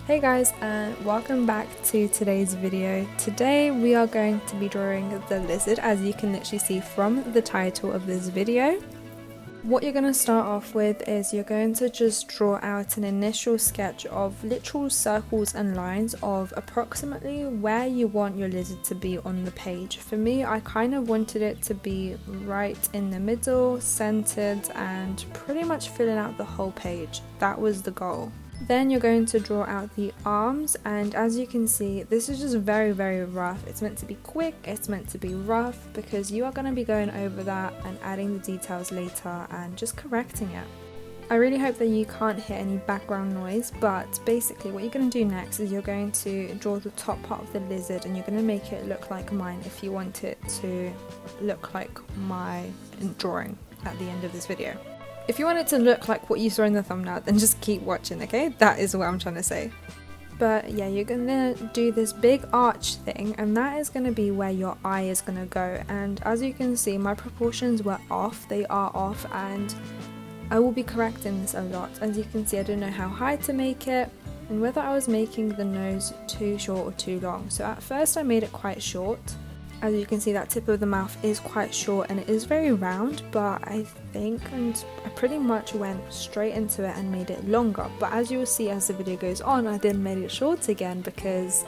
Hey guys, and welcome back to today's video. Today we are going to be drawing the lizard, as you can literally see from the title of this video. What you're going to start off with is you're going to just draw out an initial sketch of literal circles and lines of approximately where you want your lizard to be on the page. For me, I kind of wanted it to be right in the middle, centered, and pretty much filling out the whole page. That was the goal. Then you're going to draw out the arms, and as you can see, this is just very rough. It's meant to be quick, it's meant to be rough, because you are going to be going over that and adding the details later and just correcting it. I really hope that you can't hear any background noise, but basically what you're going to do next is you're going to draw the top part of the lizard, and you're going to make it look like mine if you want it to look like my drawing at the end of this video. If you want it to look like what you saw in the thumbnail, then just keep watching, okay? That is what I'm trying to say. But yeah, you're gonna do this big arch thing, and that is gonna be where your eye is gonna go. And as you can see, my proportions were off, they are off, and I will be correcting this a lot. As you can see, I don't know how high to make it, and whether I was making the nose too short or too long. So at first I made it quite short. As you can see, that tip of the mouth is quite short and it is very round, but I pretty much went straight into it and made it longer. But as you will see as the video goes on, I then made it short again because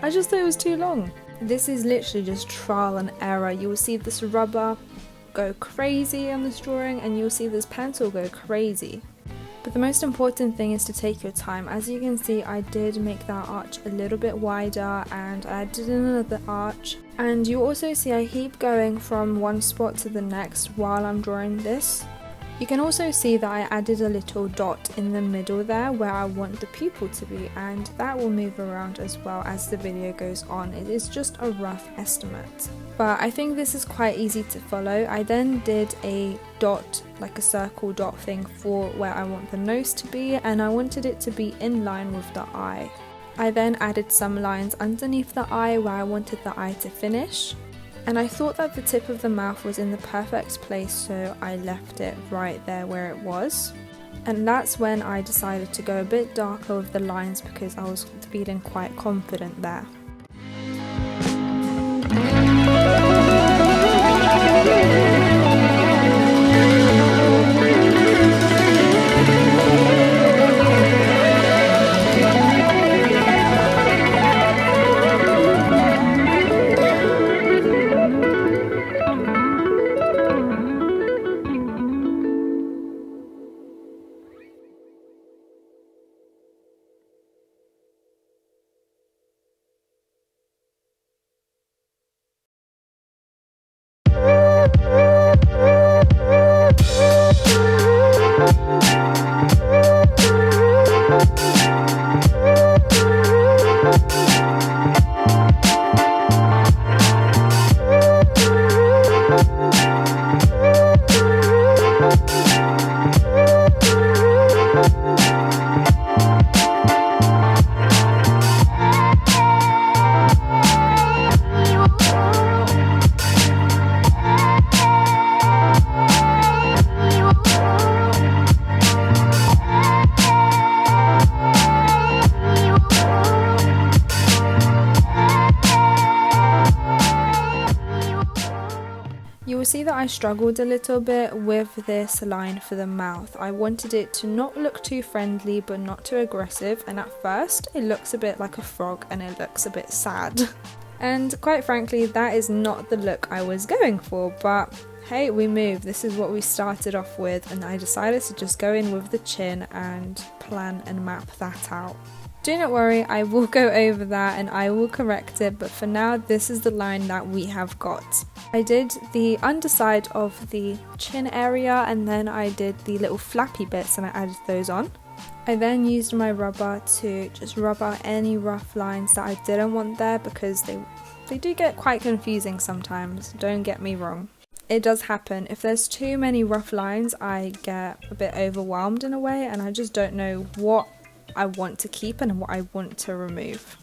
I just thought it was too long. This is literally just trial and error. You will see this rubber go crazy on this drawing, and you'll see this pencil go crazy. But the most important thing is to take your time. As you can see, I did make that arch a little bit wider, and I did another arch. And you also see I keep going from one spot to the next while I'm drawing this. You can also see that I added a little dot in the middle there where I want the pupil to be, and that will move around as well as the video goes on. It is just a rough estimate. But I think this is quite easy to follow. I then did a dot, like a circle dot thing for where I want the nose to be, and I wanted it to be in line with the eye. I then added some lines underneath the eye where I wanted the eye to finish. And I thought that the tip of the mouth was in the perfect place, so I left it right there where it was. And that's when I decided to go a bit darker with the lines because I was feeling quite confident there. You will see that I struggled a little bit with this line for the mouth. I wanted it to not look too friendly but not too aggressive, and at first it looks a bit like a frog and it looks a bit sad. And quite frankly, that is not the look I was going for, but hey, we moved. This is what we started off with, and I decided to just go in with the chin and plan and map that out. Do not worry, I will go over that and I will correct it, but for now this is the line that we have got. I did the underside of the chin area, and then I did the little flappy bits and I added those on. I then used my rubber to just rub out any rough lines that I didn't want there, because they do get quite confusing sometimes, don't get me wrong. It does happen. If there's too many rough lines, I get a bit overwhelmed in a way, and I just don't know what I want to keep and what I want to remove.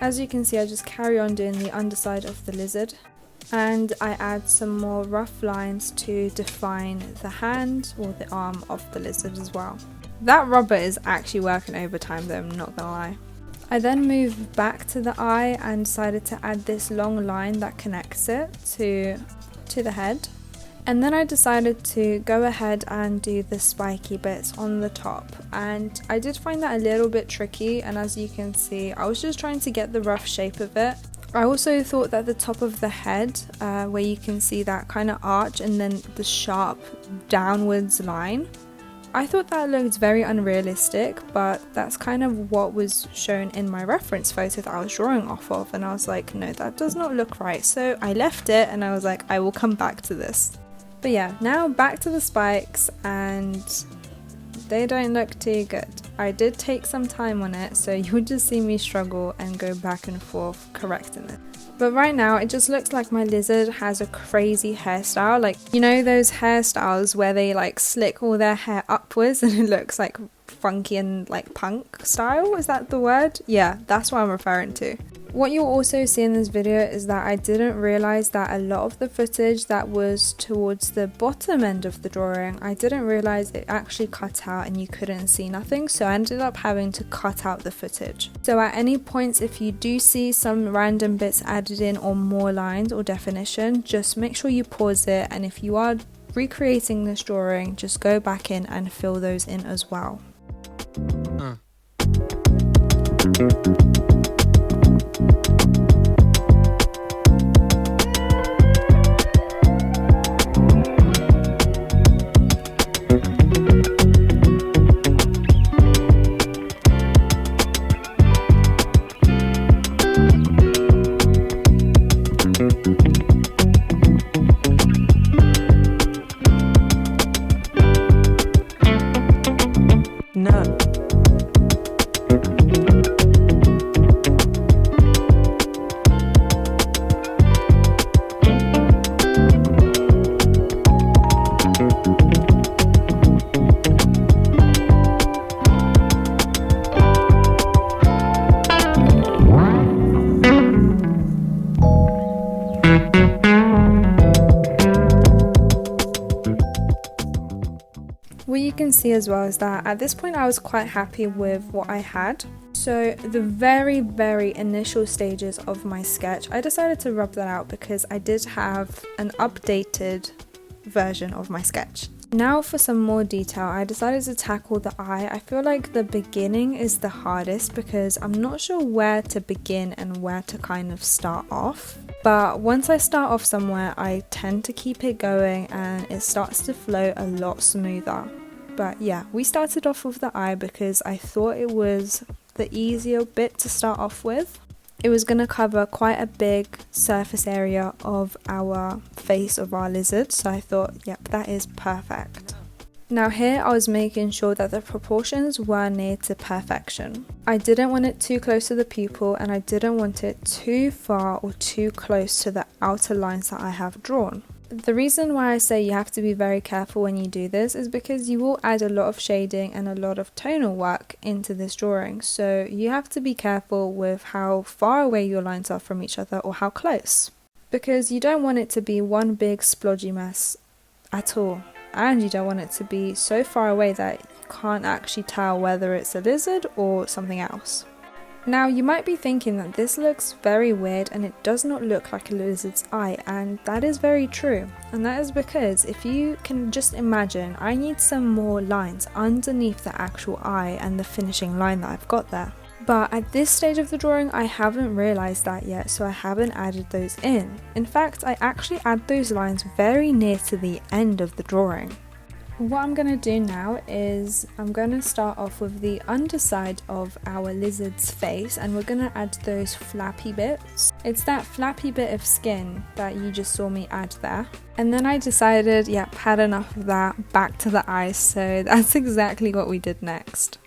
As you can see, I just carry on doing the underside of the lizard, and I add some more rough lines to define the hand or the arm of the lizard as well. That rubber is actually working overtime though, I'm not gonna lie. I then moved back to the eye and decided to add this long line that connects it to the head. And then I decided to go ahead and do the spiky bits on the top, and I did find that a little bit tricky, and as you can see, I was just trying to get the rough shape of it. I also thought that the top of the head, where you can see that kind of arch and then the sharp downwards line, I thought that looked very unrealistic, but that's kind of what was shown in my reference photo that I was drawing off of, and I was like, no, that does not look right. So I left it and I was like, I will come back to this. But yeah, now back to the spikes, and they don't look too good. I did take some time on it, so you'll just see me struggle and go back and forth correcting it. But right now it just looks like my lizard has a crazy hairstyle, like, you know those hairstyles where they like slick all their hair upwards and it looks like funky and like punk style, is that the word? Yeah, that's what I'm referring to. What you'll also see in this video is that I didn't realise that a lot of the footage that was towards the bottom end of the drawing, I didn't realise it actually cut out and you couldn't see nothing, so I ended up having to cut out the footage. So at any points, if you do see some random bits added in or more lines or definition, just make sure you pause it, and if you are recreating this drawing, just go back in and fill those in as well. What you can see as well is that at this point I was quite happy with what I had. So the very initial stages of my sketch, I decided to rub that out because I did have an updated version of my sketch. Now for some more detail, I decided to tackle the eye. I feel like the beginning is the hardest because I'm not sure where to begin and where to kind of start off. But once I start off somewhere, I tend to keep it going and it starts to flow a lot smoother. But yeah, we started off with the eye because I thought it was the easier bit to start off with. It was going to cover quite a big surface area of our face of our lizard, so I thought, yep, that is perfect. Now here I was making sure that the proportions were near to perfection. I didn't want it too close to the pupil and I didn't want it too far or too close to the outer lines that I have drawn. The reason why I say you have to be very careful when you do this is because you will add a lot of shading and a lot of tonal work into this drawing, so you have to be careful with how far away your lines are from each other or how close, because you don't want it to be one big splodgy mess at all, and you don't want it to be so far away that you can't actually tell whether it's a lizard or something else. Now you might be thinking that this looks very weird and it does not look like a lizard's eye, and that is very true, and that is because if you can just imagine, I need some more lines underneath the actual eye and the finishing line that I've got there. But at this stage of the drawing I haven't realised that yet, so I haven't added those in. In fact, I actually add those lines very near to the end of the drawing. What I'm going to do now is I'm going to start off with the underside of our lizard's face, and we're going to add those flappy bits. It's that flappy bit of skin that you just saw me add there. And then I decided, yep, had enough of that, back to the eyes, so that's exactly what we did next.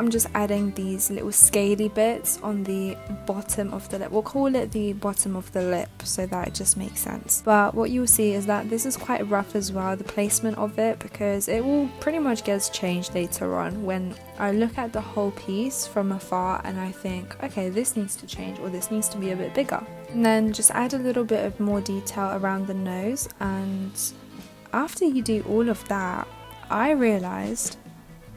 I'm just adding these little scaly bits on the bottom of the lip. We'll call it the bottom of the lip so that it just makes sense. But what you'll see is that this is quite rough as well, the placement of it, because it will pretty much get changed later on when I look at the whole piece from afar and I think, okay, this needs to change or this needs to be a bit bigger. And then just add a little bit of more detail around the nose, and after you do all of that, I realized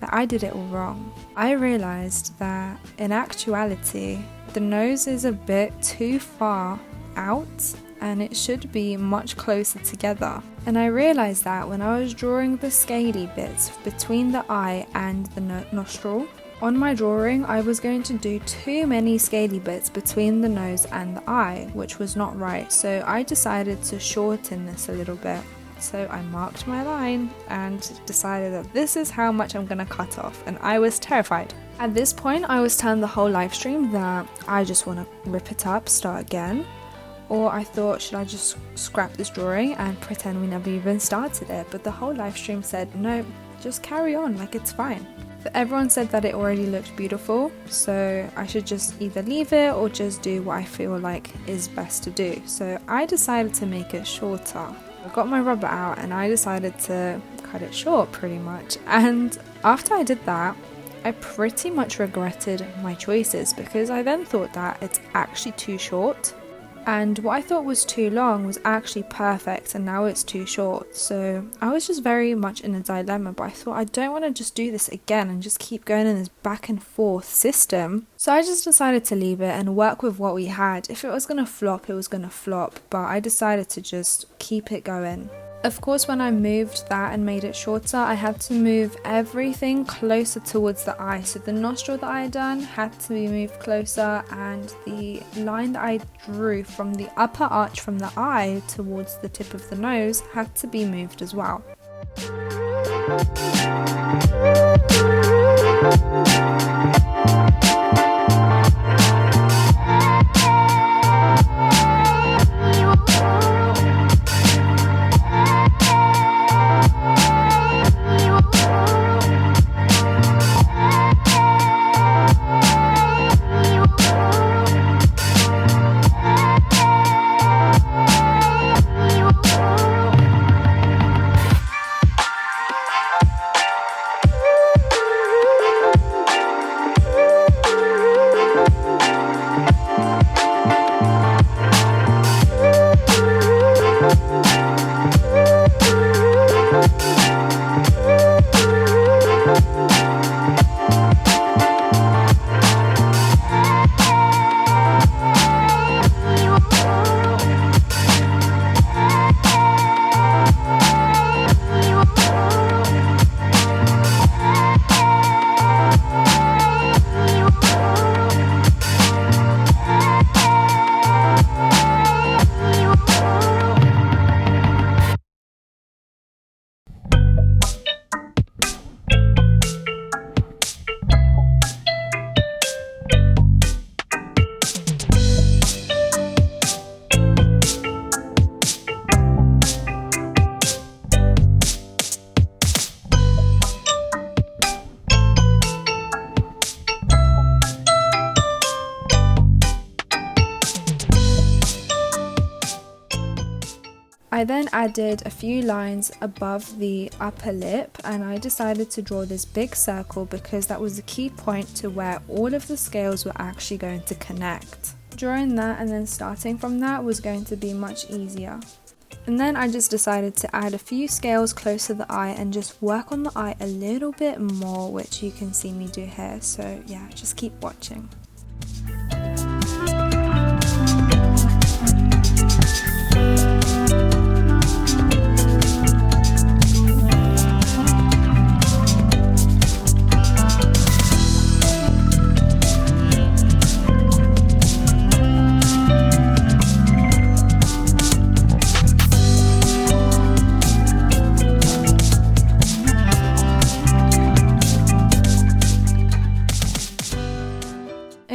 that I did it all wrong. I realized that in actuality, the nose is a bit too far out and it should be much closer together. And I realized that when I was drawing the scaly bits between the eye and the nostril. On my drawing, I was going to do too many scaly bits between the nose and the eye, which was not right. So I decided to shorten this a little bit. So I marked my line and decided that this is how much I'm gonna cut off, and I was terrified. At this point, I was telling the whole live stream that I just want to rip it up, start again, or I thought, should I just scrap this drawing and pretend we never even started it? But the whole live stream said, no, just carry on, like it's fine. But everyone said that it already looked beautiful, so I should just either leave it or just do what I feel like is best to do. So I decided to make it shorter. I got my rubber out and I decided to cut it short pretty much. And after I did that, I pretty much regretted my choices because I then thought that it's actually too short. And what I thought was too long was actually perfect, and now it's too short. So I was just very much in a dilemma, but I thought I don't want to just do this again and just keep going in this back and forth system. So I just decided to leave it and work with what we had. If it was going to flop, it was going to flop, but I decided to just keep it going. Of course, when I moved that and made it shorter, I had to move everything closer towards the eye. So the nostril that I had done had to be moved closer, and the line that I drew from the upper arch from the eye towards the tip of the nose had to be moved as well. I then added a few lines above the upper lip, and I decided to draw this big circle because that was the key point to where all of the scales were actually going to connect. Drawing that and then starting from that was going to be much easier. And then I just decided to add a few scales close to the eye and just work on the eye a little bit more, which you can see me do here. So yeah, just keep watching.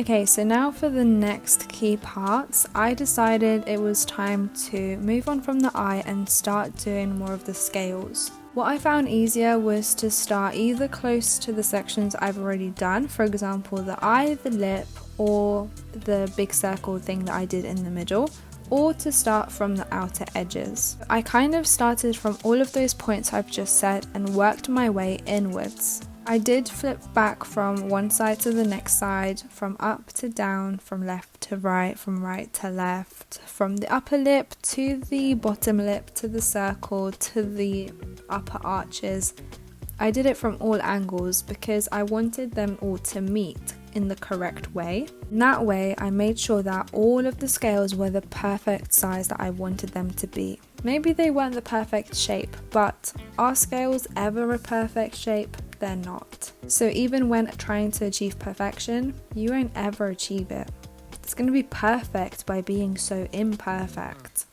Okay, so now for the next key parts, I decided it was time to move on from the eye and start doing more of the scales. What I found easier was to start either close to the sections I've already done, for example the eye, the lip, or the big circle thing that I did in the middle, or to start from the outer edges. I kind of started from all of those points I've just said and worked my way inwards. I did flip back from one side to the next side, from up to down, from left to right, from right to left, from the upper lip to the bottom lip, to the circle, to the upper arches. I did it from all angles because I wanted them all to meet in the correct way. In that way, I made sure that all of the scales were the perfect size that I wanted them to be. Maybe they weren't the perfect shape, but are scales ever a perfect shape? They're not. So even when trying to achieve perfection, you won't ever achieve it. It's going to be perfect by being so imperfect.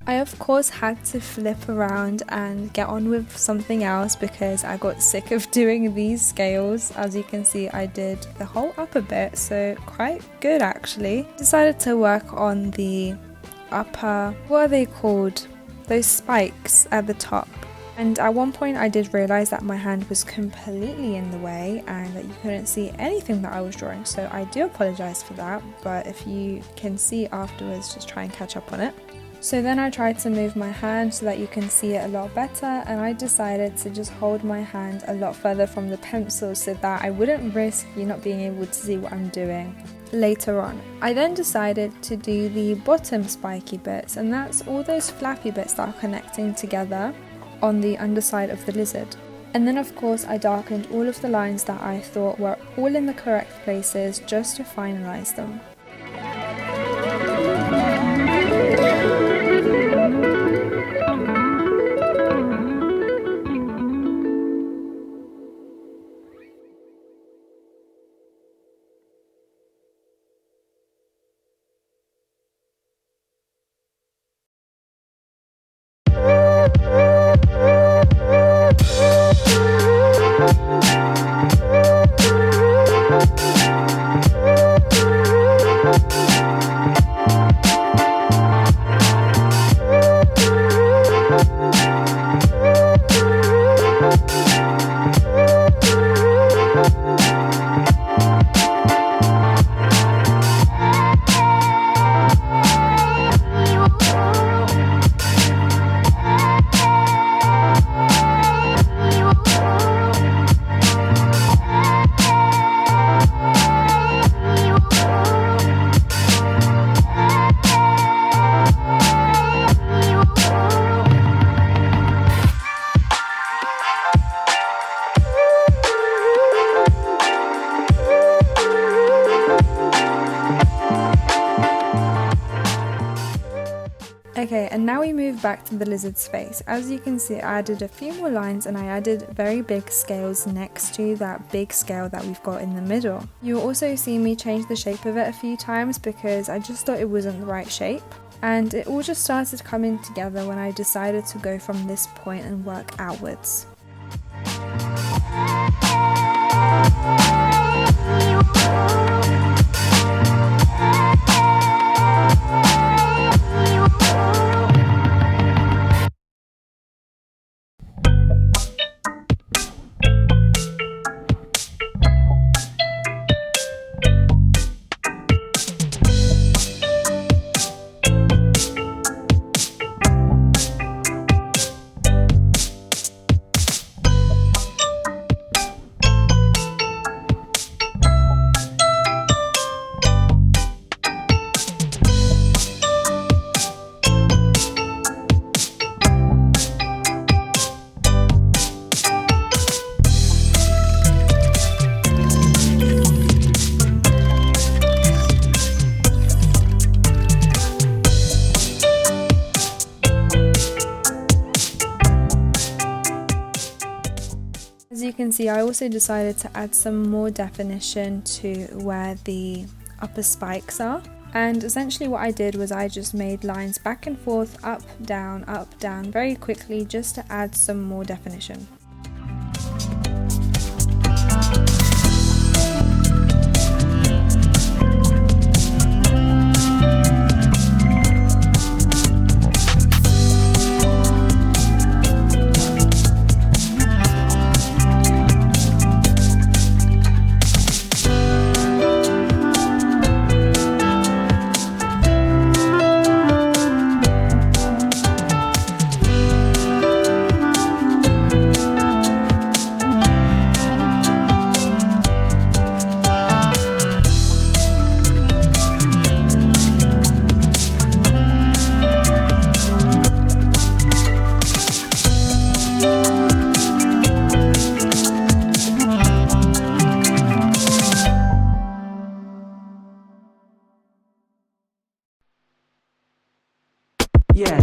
I of course had to flip around and get on with something else because I got sick of doing these scales. As you can see, I did the whole upper bit, so quite good actually. Decided to work on the upper, what are they called? Those spikes at the top. And at one point I did realise that my hand was completely in the way and that you couldn't see anything that I was drawing, so I do apologise for that, but if you can see afterwards, just try and catch up on it. So then I tried to move my hand so that you can see it a lot better, and I decided to just hold my hand a lot further from the pencil so that I wouldn't risk you not being able to see what I'm doing later on. I then decided to do the bottom spiky bits, and that's all those flappy bits that are connecting together on the underside of the lizard. And then of course I darkened all of the lines that I thought were all in the correct places just to finalise them. Okay, and now we move back to the lizard's face. As you can see, I added a few more lines and I added very big scales next to that big scale that we've got in the middle. You'll also see me change the shape of it a few times because I just thought it wasn't the right shape. And it all just started coming together when I decided to go from this point and work outwards. As you can see, I also decided to add some more definition to where the upper spikes are. And essentially what I did was I just made lines back and forth, up, down, very quickly just to add some more definition. Yeah.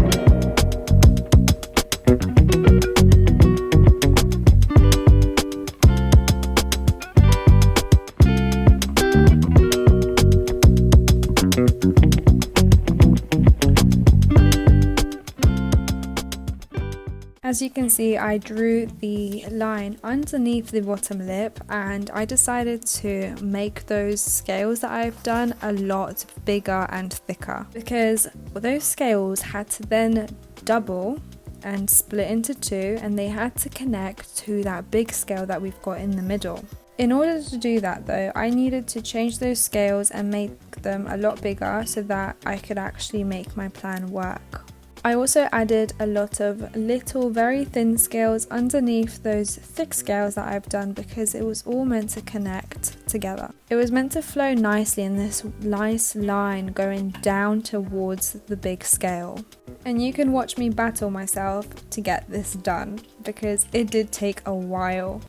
As you can see, I drew the line underneath the bottom lip, and I decided to make those scales that I've done a lot bigger and thicker, because those scales had to then double and split into two, and they had to connect to that big scale that we've got in the middle. In order to do that though, I needed to change those scales and make them a lot bigger so that I could actually make my plan work. I also added a lot of little very thin scales underneath those thick scales that I've done, because it was all meant to connect together. It was meant to flow nicely in this nice line going down towards the big scale. And you can watch me battle myself to get this done, because it did take a while.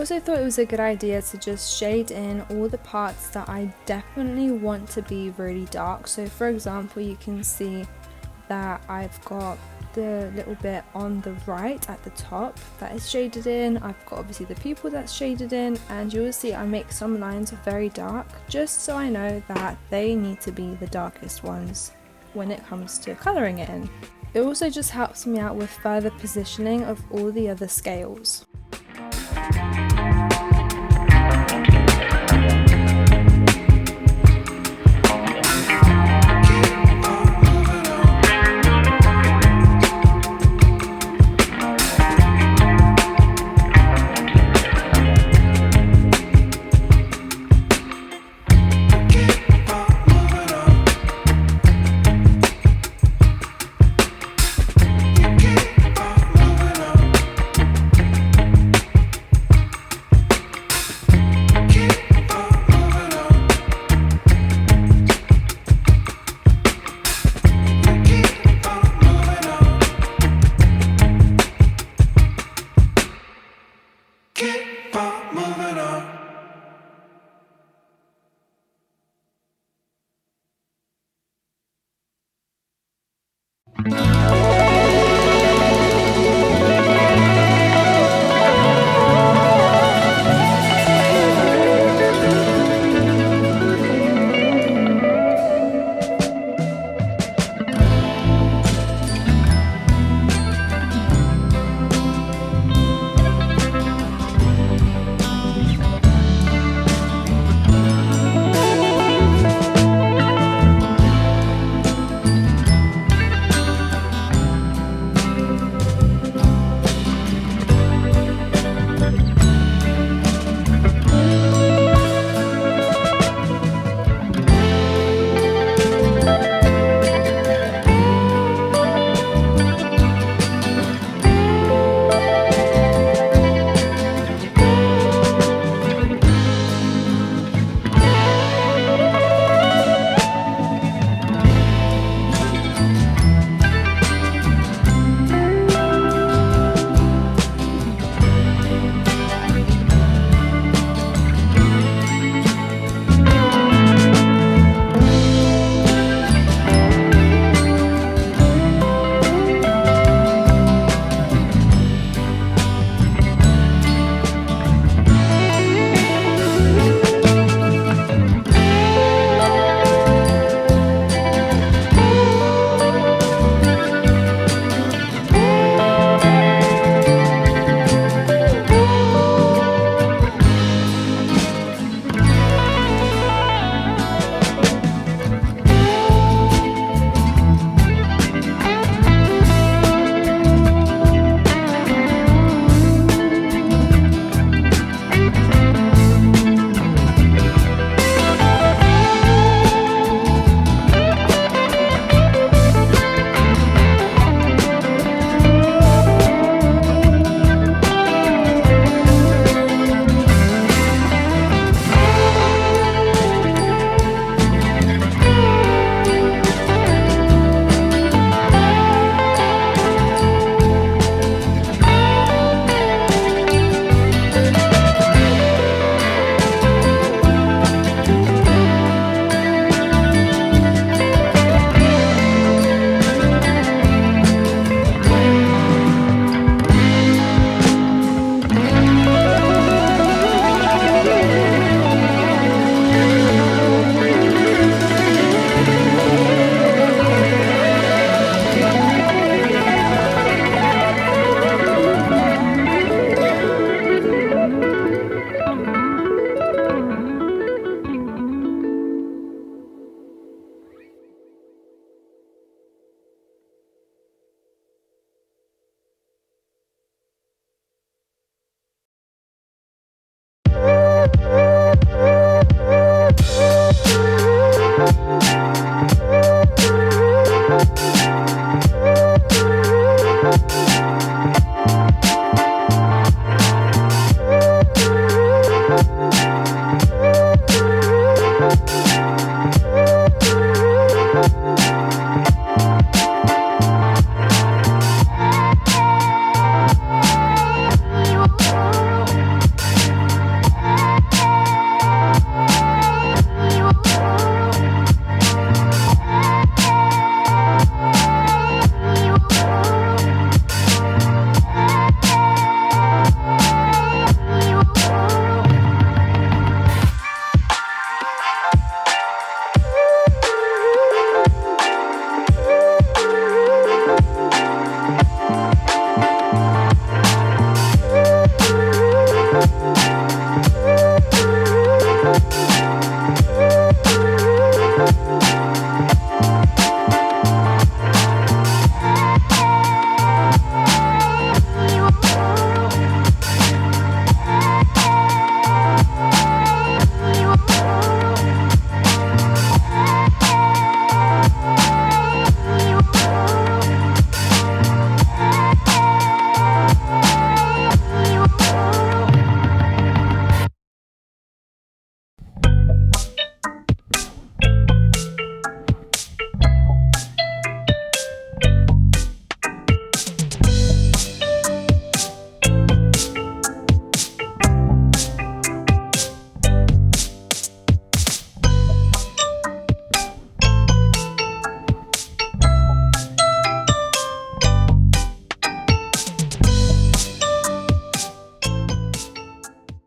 also thought it was a good idea to just shade in all the parts that I definitely want to be really dark. So for example, you can see that I've got the little bit on the right at the top that is shaded in. I've got obviously the pupil that's shaded in, and you will see I make some lines very dark just so I know that they need to be the darkest ones when it comes to colouring it in. It also just helps me out with further positioning of all the other scales.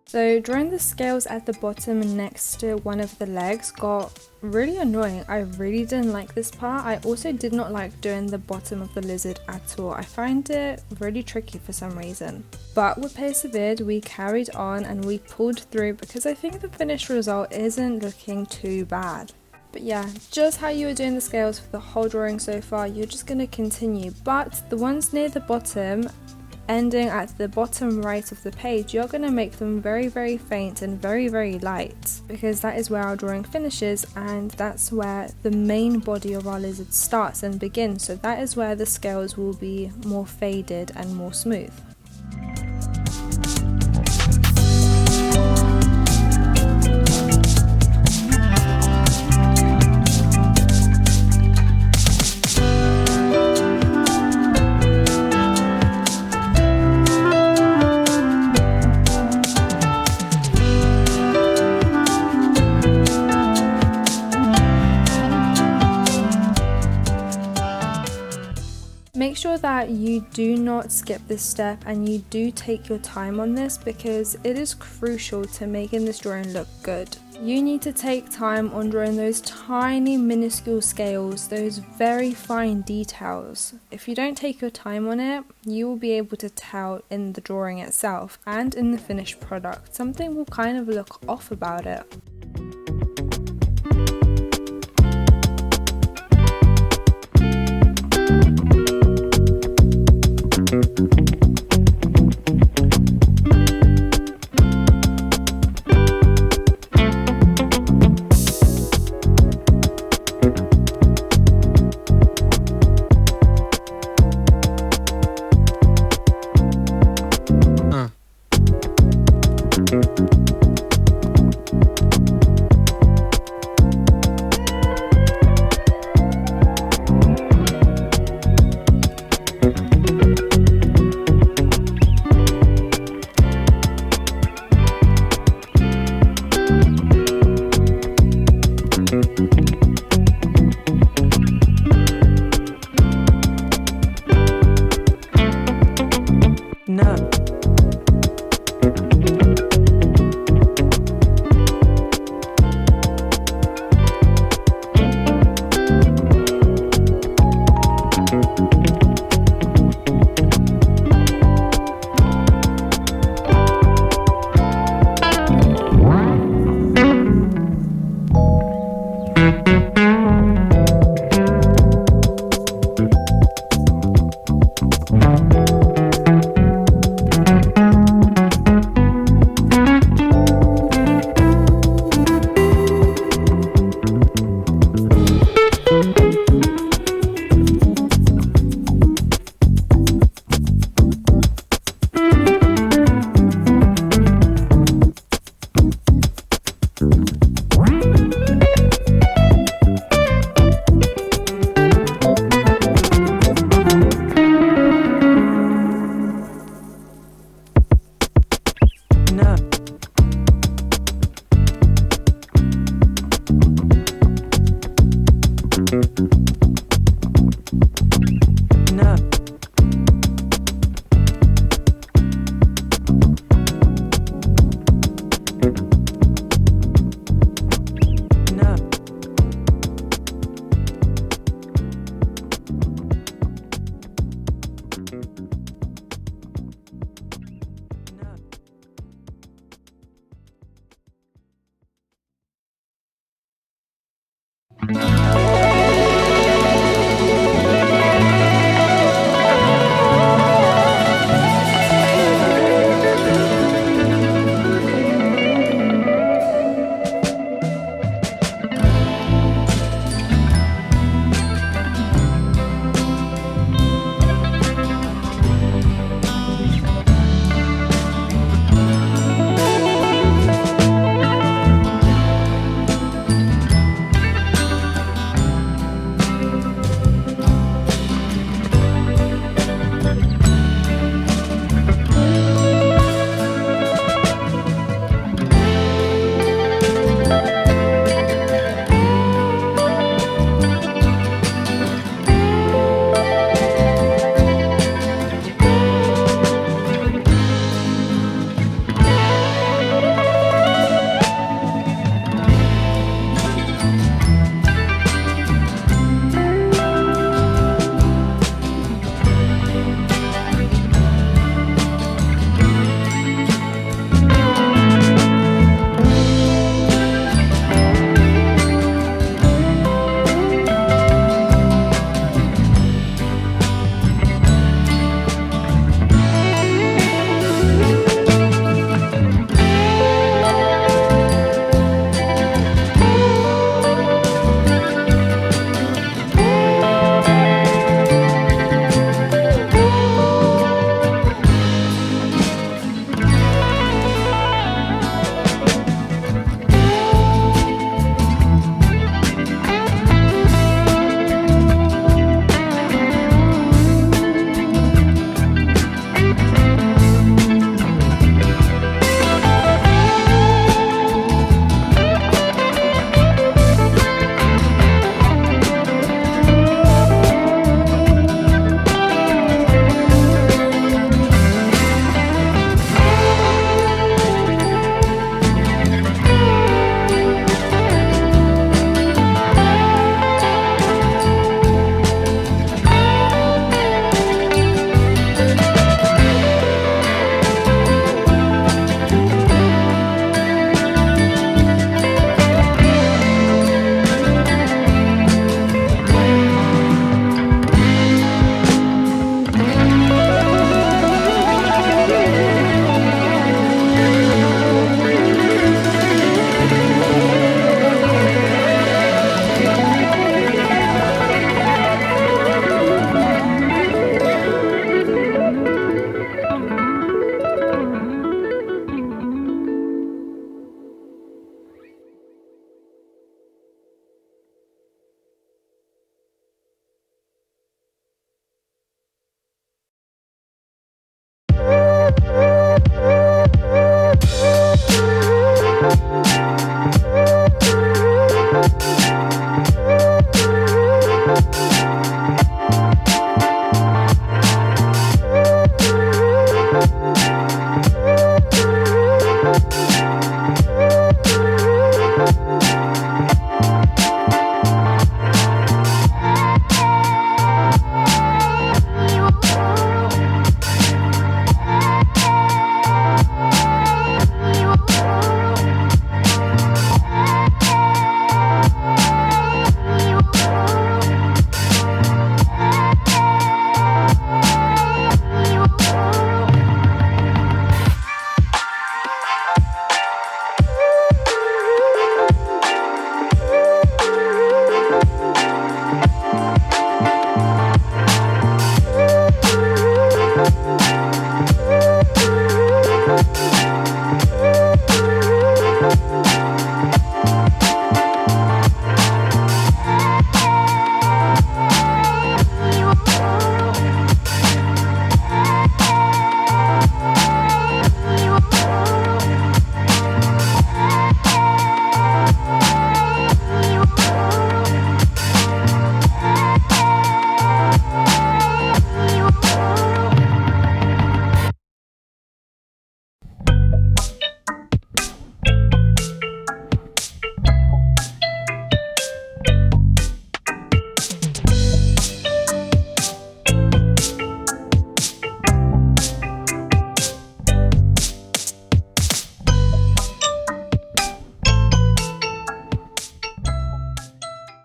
So drawing the scales at the bottom next to one of the legs got really annoying. I really didn't like this part. I also did not like doing the bottom of the lizard at all. I find it really tricky for some reason. But we persevered, we carried on and we pulled through because I think the finished result isn't looking too bad. But yeah, just how you were doing the scales for the whole drawing so far, you're just going to continue. But the ones near the bottom, ending at the bottom right of the page, you're going to make them very faint and very light, because that is where our drawing finishes and that's where the main body of our lizard starts and begins. So that is where the scales will be more faded and more smooth. Make sure that you do not skip this step and you do take your time on this because it is crucial to making this drawing look good. You need to take time on drawing those tiny minuscule scales, those very fine details. If you don't take your time on it, you will be able to tell in the drawing itself and in the finished product. Something will kind of look off about it.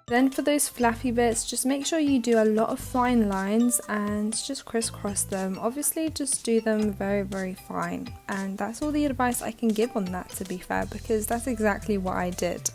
Then for those flappy bits, just make sure you do a lot of fine lines and just crisscross them. Obviously just do them very fine, and that's all the advice I can give on that, to be fair, because that's exactly what I did.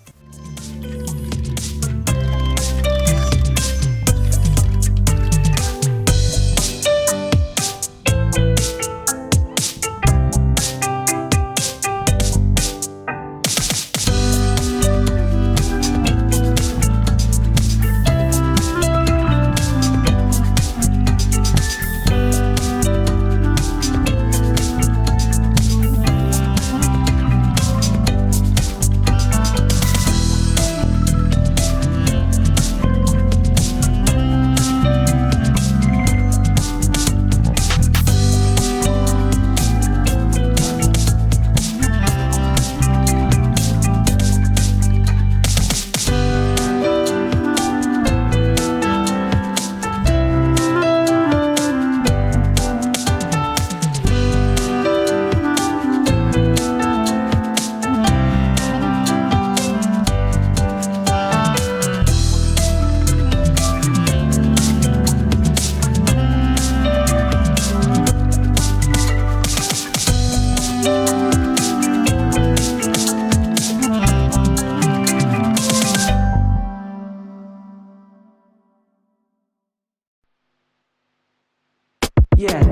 Yeah.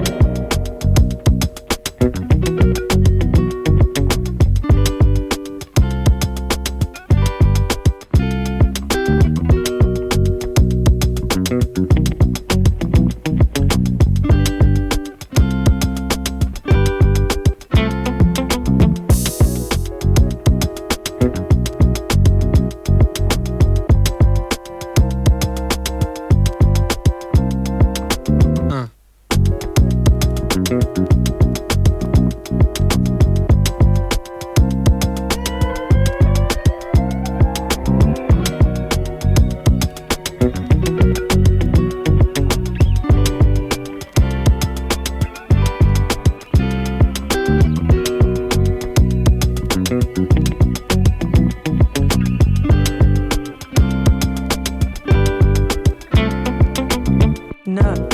No.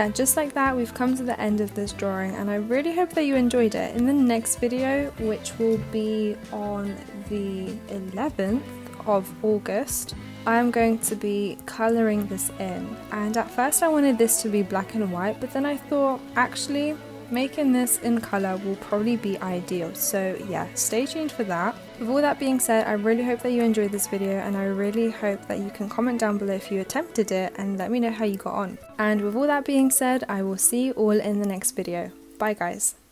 yeah, just like that, we've come to the end of this drawing, and I really hope that you enjoyed it. In the next video, which will be on the 11th of August, I'm going to be colouring this in. And at first I wanted this to be black and white, but then I thought actually making this in colour will probably be ideal. So yeah, stay tuned for that. With all that being said, I really hope that you enjoyed this video, and I really hope that you can comment down below if you attempted it and let me know how you got on. And with all that being said, I will see you all in the next video. Bye guys.